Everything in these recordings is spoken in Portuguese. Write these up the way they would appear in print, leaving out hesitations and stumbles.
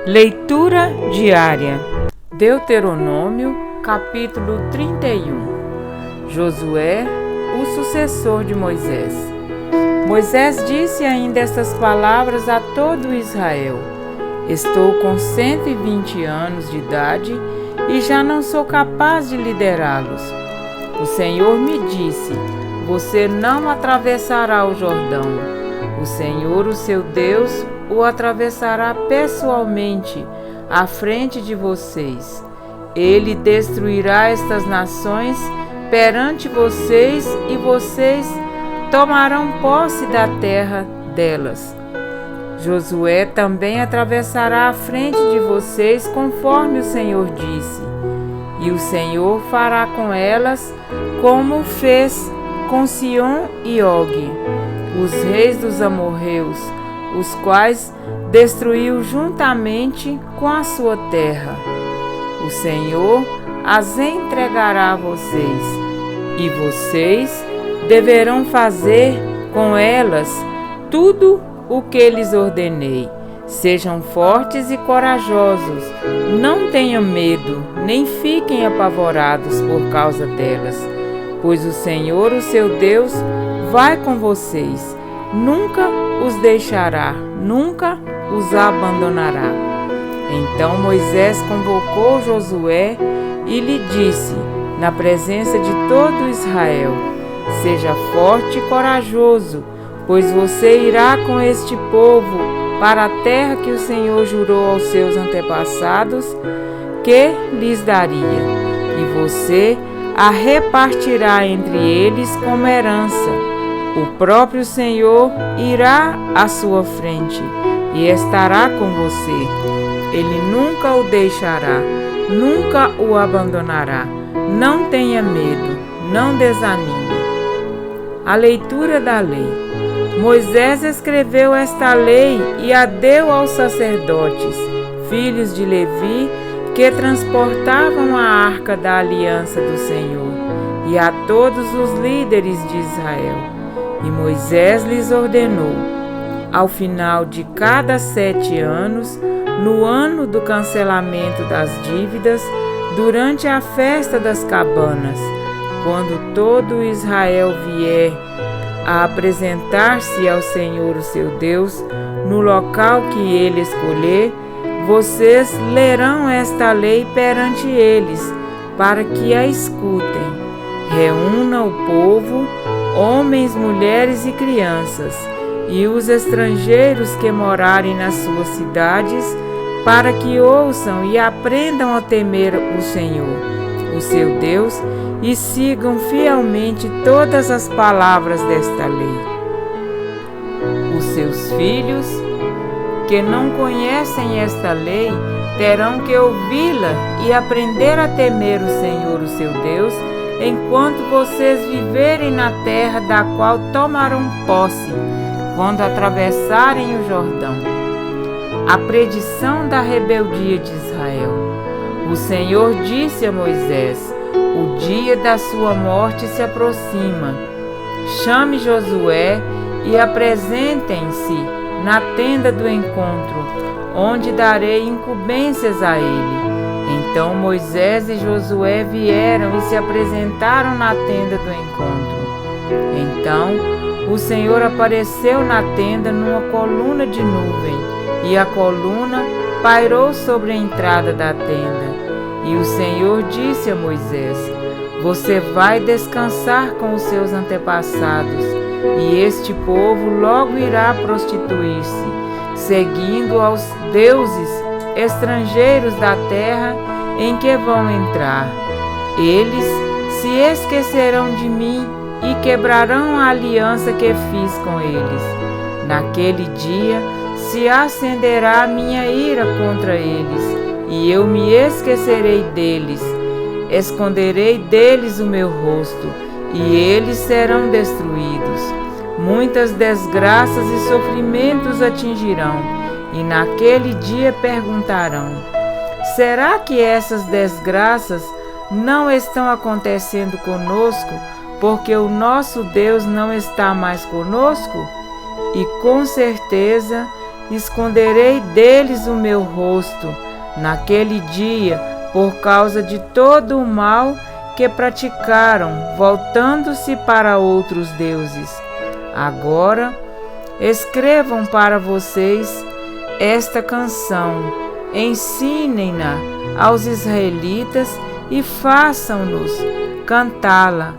Leitura diária. Deuteronômio, capítulo 31. Josué, o sucessor de Moisés. Moisés disse ainda estas palavras a todo Israel: Estou com 120 anos de idade e já não sou capaz de liderá-los. O Senhor me disse: Você não atravessará o Jordão. O Senhor, o seu Deus, o atravessará pessoalmente à frente de vocês. Ele destruirá estas nações perante vocês e vocês tomarão posse da terra delas. Josué também atravessará à frente de vocês, conforme o Senhor disse. E o Senhor fará com elas como fez com Sion e Og, os reis dos amorreus, os quais destruiu juntamente com a sua terra. O Senhor as entregará a vocês, e vocês deverão fazer com elas tudo o que lhes ordenei. Sejam fortes e corajosos, não tenham medo, nem fiquem apavorados por causa delas, pois o Senhor, o seu Deus, vai com vocês. Nunca os deixará, nunca os abandonará. Então Moisés convocou Josué e lhe disse, na presença de todo Israel: Seja forte e corajoso, pois você irá com este povo para a terra que o Senhor jurou aos seus antepassados que lhes daria, e você a repartirá entre eles como herança. O próprio Senhor irá à sua frente e estará com você. Ele nunca o deixará, nunca o abandonará. Não tenha medo, não desanime. A leitura da lei. Moisés escreveu esta lei e a deu aos sacerdotes, filhos de Levi, que transportavam a arca da aliança do Senhor, e a todos os líderes de Israel. E Moisés lhes ordenou: ao final de cada 7 anos, no ano do cancelamento das dívidas, durante a festa das cabanas, quando todo Israel vier a apresentar-se ao Senhor, o seu Deus, no local que ele escolher, vocês lerão esta lei perante eles, para que a escutem. Reúna o povo, homens, mulheres e crianças, e os estrangeiros que morarem nas suas cidades, para que ouçam e aprendam a temer o Senhor, o seu Deus, e sigam fielmente todas as palavras desta lei. Os seus filhos, que não conhecem esta lei, terão que ouvi-la e aprender a temer o Senhor, o seu Deus, enquanto vocês viverem na terra da qual tomarão posse, quando atravessarem o Jordão. A predição da rebeldia de Israel. O Senhor disse a Moisés: O dia da sua morte se aproxima. Chame Josué e apresentem-se na tenda do encontro, onde darei incumbências a ele. Então Moisés e Josué vieram e se apresentaram na tenda do encontro. Então o Senhor apareceu na tenda numa coluna de nuvem, e a coluna pairou sobre a entrada da tenda. E o Senhor disse a Moisés: Você vai descansar com os seus antepassados, e este povo logo irá prostituir-se, seguindo aos deuses estrangeiros da terra em que vão entrar. Eles se esquecerão de mim e quebrarão a aliança que fiz com eles. Naquele dia se acenderá a minha ira contra eles, e eu me esquecerei deles. Esconderei deles o meu rosto, e eles serão destruídos. Muitas desgraças e sofrimentos atingirão, e naquele dia perguntarão: Será que essas desgraças não estão acontecendo conosco, porque o nosso Deus não está mais conosco? E com certeza esconderei deles o meu rosto naquele dia, por causa de todo o mal que praticaram, voltando-se para outros deuses. Agora, escrevam para vocês esta canção, ensinem-na aos israelitas e façam-nos cantá-la,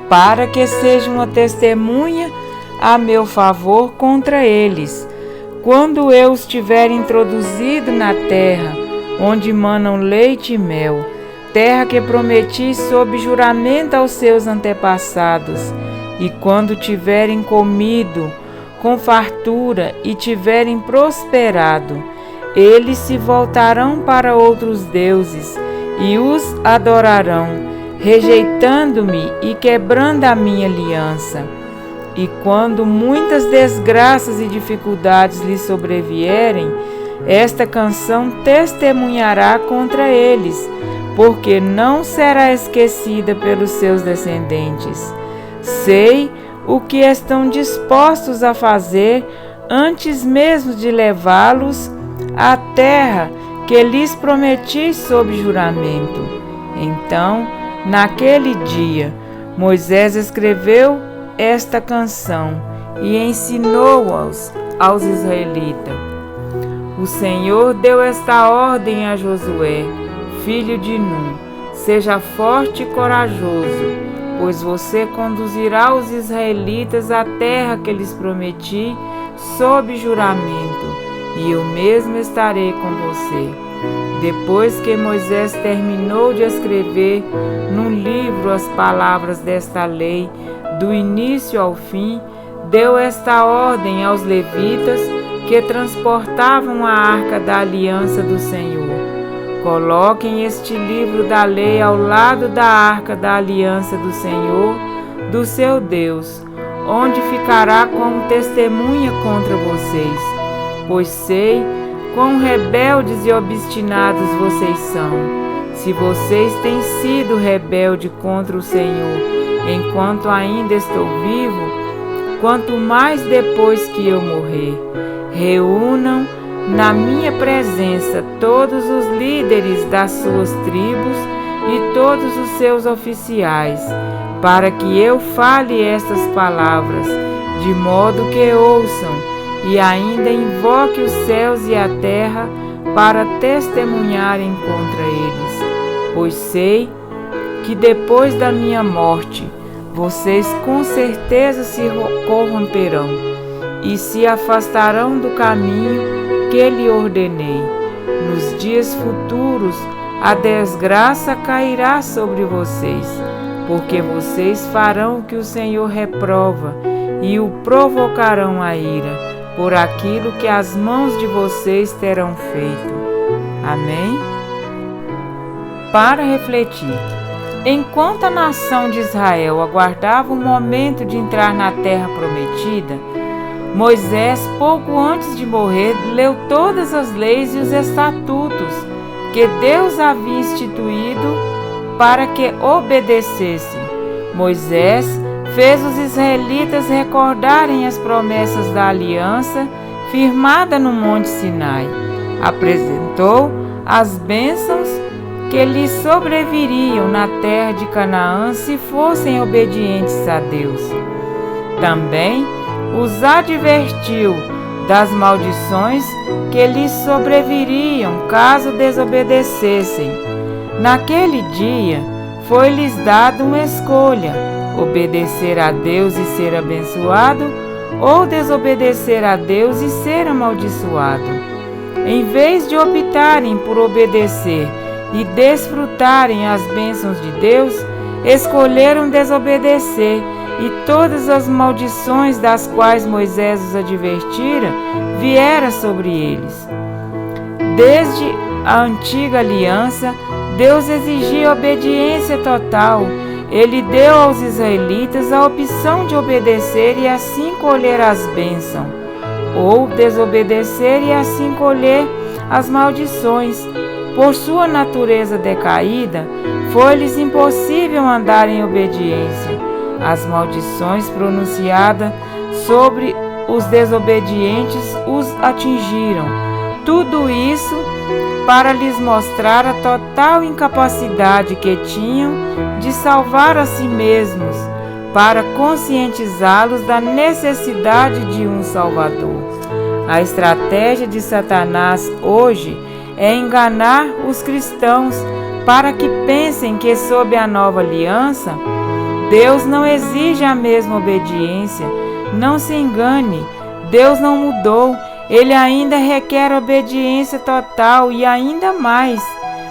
para que seja uma testemunha a meu favor contra eles, quando eu os tiver introduzido na terra, onde manam leite e mel, terra que prometi sob juramento aos seus antepassados, e quando tiverem comido com fartura e tiverem prosperado, eles se voltarão para outros deuses e os adorarão, rejeitando-me e quebrando a minha aliança. E quando muitas desgraças e dificuldades lhes sobrevierem, esta canção testemunhará contra eles, porque não será esquecida pelos seus descendentes. Sei o que estão dispostos a fazer antes mesmo de levá-los à terra que lhes prometi sob juramento. Então, naquele dia, Moisés escreveu esta canção e ensinou-a aos israelitas. O Senhor deu esta ordem a Josué, filho de Nun: seja forte e corajoso, pois você conduzirá os israelitas à terra que lhes prometi sob juramento, e eu mesmo estarei com você. Depois que Moisés terminou de escrever num livro as palavras desta lei, do início ao fim, deu esta ordem aos levitas que transportavam a arca da aliança do Senhor: coloquem este livro da lei ao lado da arca da aliança do Senhor, do seu Deus, onde ficará como testemunha contra vocês, pois sei quão rebeldes e obstinados vocês são. Se vocês têm sido rebeldes contra o Senhor enquanto ainda estou vivo, quanto mais depois que eu morrer. Reúnam na minha presença todos os líderes das suas tribos e todos os seus oficiais, para que eu fale estas palavras, de modo que ouçam e ainda invoque os céus e a terra para testemunharem contra eles. Pois sei que depois da minha morte, vocês com certeza se corromperão e se afastarão do caminho que lhe ordenei. Nos dias futuros, a desgraça cairá sobre vocês, porque vocês farão o que o Senhor reprova e o provocarão à ira, por aquilo que as mãos de vocês terão feito. Amém? Para refletir. Enquanto a nação de Israel aguardava o momento de entrar na terra prometida, Moisés, pouco antes de morrer, leu todas as leis e os estatutos que Deus havia instituído para que obedecessem. Moisés fez os israelitas recordarem as promessas da aliança firmada no Monte Sinai. Apresentou as bênçãos que lhes sobreviriam na terra de Canaã se fossem obedientes a Deus. Também os advertiu das maldições que lhes sobreviriam caso desobedecessem. Naquele dia foi-lhes dada uma escolha: obedecer a Deus e ser abençoado, ou desobedecer a Deus e ser amaldiçoado. Em vez de optarem por obedecer e desfrutarem as bênçãos de Deus, escolheram desobedecer, e todas as maldições das quais Moisés os advertira vieram sobre eles. Desde a antiga aliança, Deus exigia obediência total. Ele deu aos israelitas a opção de obedecer e assim colher as bênçãos, ou desobedecer e assim colher as maldições. Por sua natureza decaída, foi-lhes impossível andar em obediência. As maldições pronunciadas sobre os desobedientes os atingiram. Tudo isso para lhes mostrar a total incapacidade que tinham de salvar a si mesmos, para conscientizá-los da necessidade de um Salvador. A estratégia de Satanás hoje é enganar os cristãos para que pensem que sob a nova aliança, Deus não exige a mesma obediência. Não se engane, Deus não mudou. Ele ainda requer obediência total e ainda mais.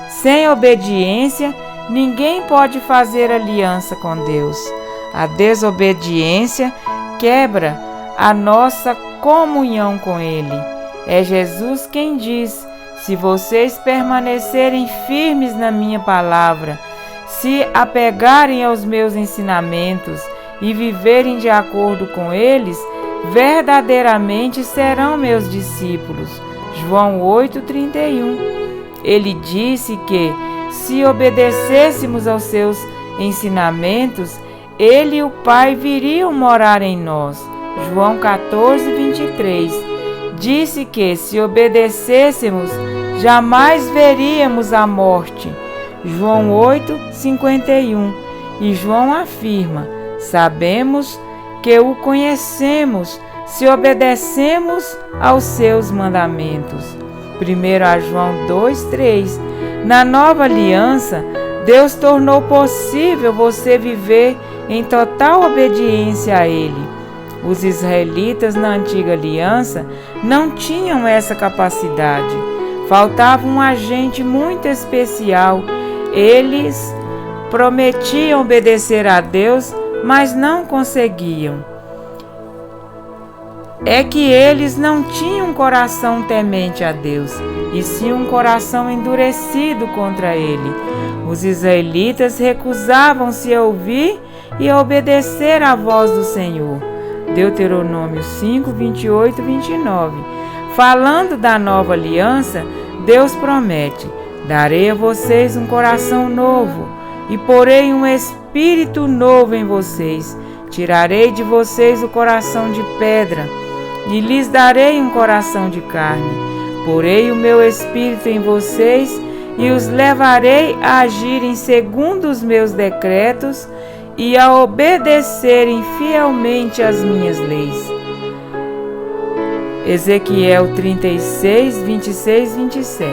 Sem obediência, ninguém pode fazer aliança com Deus. A desobediência quebra a nossa comunhão com Ele. É Jesus quem diz: se vocês permanecerem firmes na minha palavra, se apegarem aos meus ensinamentos e viverem de acordo com eles, verdadeiramente serão meus discípulos. João 8,31. Ele disse que, se obedecêssemos aos seus ensinamentos, Ele e o Pai viriam morar em nós. João 14,23. Disse que, se obedecêssemos, jamais veríamos a morte. João 8,51. E João afirma: sabemos que o conhecemos se obedecemos aos seus mandamentos. 1 João 2,3. Na nova aliança, Deus tornou possível você viver em total obediência a Ele. Os israelitas na antiga aliança não tinham essa capacidade. Faltava um agente muito especial. Eles prometiam obedecer a Deus, mas não conseguiam. É que eles não tinham um coração temente a Deus, e sim um coração endurecido contra Ele. Os israelitas recusavam-se a ouvir e a obedecer à voz do Senhor. Deuteronômio 5, 28 e 29. Falando da nova aliança, Deus promete: darei a vocês um coração novo e porei um espírito novo em vocês. Tirarei de vocês o coração de pedra e lhes darei um coração de carne. Porei o meu espírito em vocês e os levarei a agirem segundo os meus decretos e a obedecerem fielmente às minhas leis. Ezequiel 36, 26 e 27.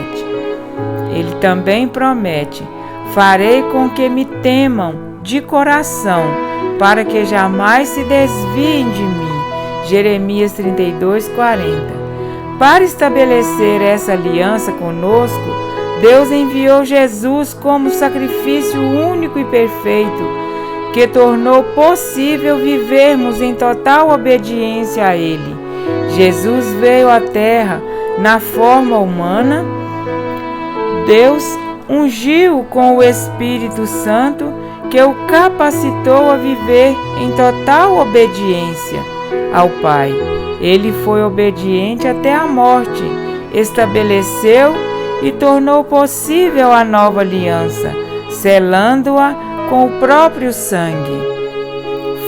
Ele também promete: farei com que me temam de coração, para que jamais se desviem de mim. Jeremias 32, 40. Para estabelecer essa aliança conosco, Deus enviou Jesus como sacrifício único e perfeito, que tornou possível vivermos em total obediência a Ele. Jesus veio à terra na forma humana. Deus ungiu com o Espírito Santo, que o capacitou a viver em total obediência ao Pai. Ele foi obediente até a morte, estabeleceu e tornou possível a nova aliança, selando-a com o próprio sangue.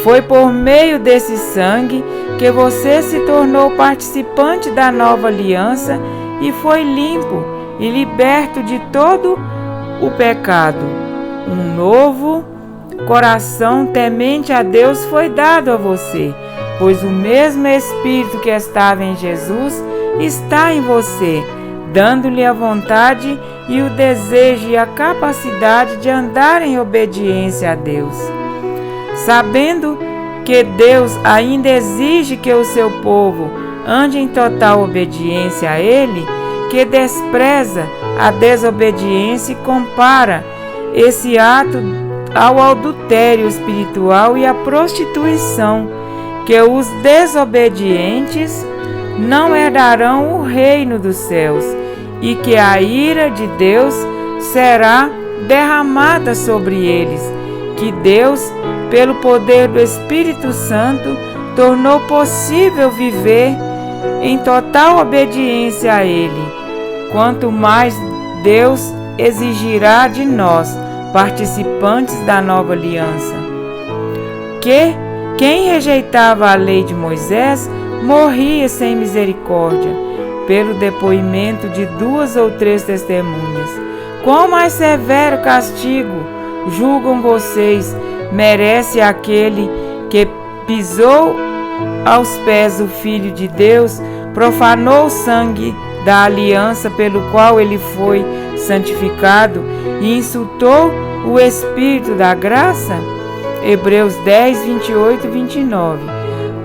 Foi por meio desse sangue que você se tornou participante da nova aliança e foi limpo e liberto de todo o pecado. Um novo coração temente a Deus foi dado a você, pois o mesmo Espírito que estava em Jesus está em você, dando-lhe a vontade e o desejo e a capacidade de andar em obediência a Deus. Sabendo que Deus ainda exige que o seu povo ande em total obediência a Ele, que despreza a desobediência e compara esse ato ao adultério espiritual e à prostituição, que os desobedientes não herdarão o reino dos céus e que a ira de Deus será derramada sobre eles, que Deus, pelo poder do Espírito Santo, tornou possível viver em total obediência a Ele. Quanto mais Deus exigirá de nós, participantes da nova aliança, que quem rejeitava a lei de Moisés morria sem misericórdia, pelo depoimento de 2 ou 3 testemunhas. Quão mais severo castigo, julgam vocês, merece aquele que pisou aos pés o Filho de Deus, profanou o sangue da aliança pelo qual ele foi santificado e insultou o Espírito da graça? Hebreus 10, 28 e 29.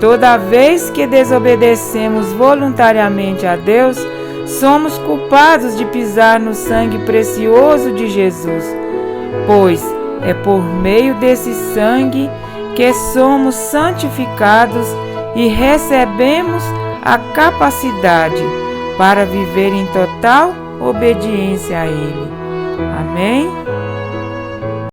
Toda vez que desobedecemos voluntariamente a Deus, somos culpados de pisar no sangue precioso de Jesus, pois é por meio desse sangue que somos santificados e recebemos a capacidade para viver em total obediência a Ele. Amém?